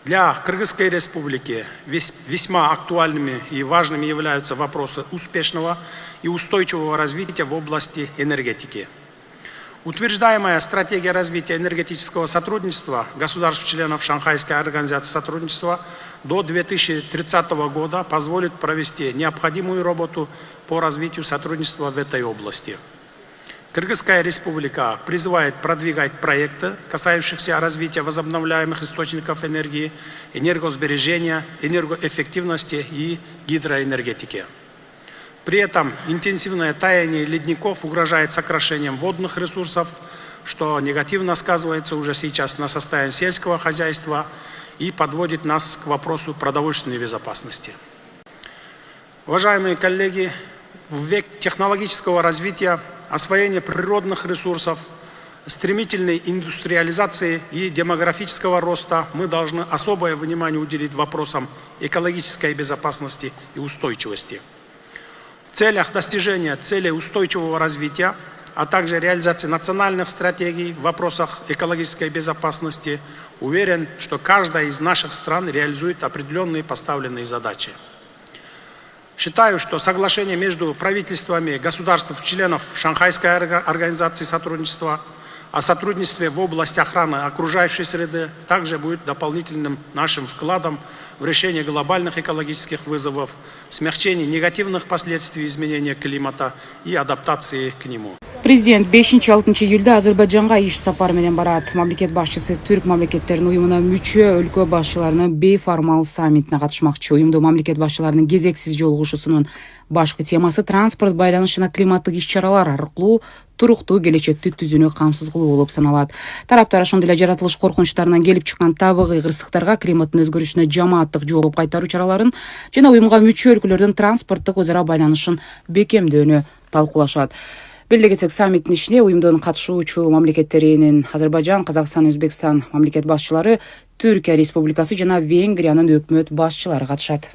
Для Кыргызской Республики весьма актуальными и важными являются вопросы успешного и устойчивого развития в области энергетики. Утверждаемая стратегия развития энергетического сотрудничества государств-членов Шанхайской организации сотрудничества до 2030 года позволит провести необходимую работу по развитию сотрудничества в этой области. Кыргызская республика призывает продвигать проекты, касающихся развития возобновляемых источников энергии, энергосбережения, энергоэффективности и гидроэнергетики. При этом интенсивное таяние ледников угрожает сокращением водных ресурсов, что негативно сказывается уже сейчас на состоянии сельского хозяйства и подводит нас к вопросу продовольственной безопасности. Уважаемые коллеги, в век технологического развития, освоения природных ресурсов, стремительной индустриализации и демографического роста мы должны особое внимание уделить вопросам экологической безопасности и устойчивости. В целях достижения целей устойчивого развития, а также реализации национальных стратегий в вопросах экологической безопасности, уверен, что каждая из наших стран реализует определенные поставленные задачи. Считаю, что соглашение между правительствами государств-членов Шанхайской организации сотрудничества о сотрудничестве в области охраны окружающей среды также будет дополнительным нашим вкладом в решение глобальных экологических вызовов, смягчение негативных последствий изменения климата и адаптации к нему. Президент 5-6 июльда Азербайджанга иш сапар менен барат. Мамлекет башчысы түрк мамлекеттеринин уюмуна мүчө өлкө башчыларынын бейформал саммитине катышмакчы. Уюмдо мамлекет башчыларынын кезексиз жолугушуусунун башкы темасы транспорт байланышына климаттык иш-чаралар аркылуу туруктуу келечекти түзүүнү камсыз кылуу болуп саналат. Тараптар ошондой эле жаратылыш коркунучтарынан келип чыккан табигый кырсыктарга, климаттын өзгөрүшүнө жамааттык жооп кайтаруу чараларын жана уюмга мүчө өлкөлөрдүн транспорттук өзара байланышын бекемдөөнү талкуулашат. Беле кетсек, саммиттин ишине уюмдун катышуучу мамлекеттеринин Азербайджан, Казакстан, Өзбекстан мамлекет башчылары, Түркия Республикасы жана Венгриянын өкмөт башчылары катышат.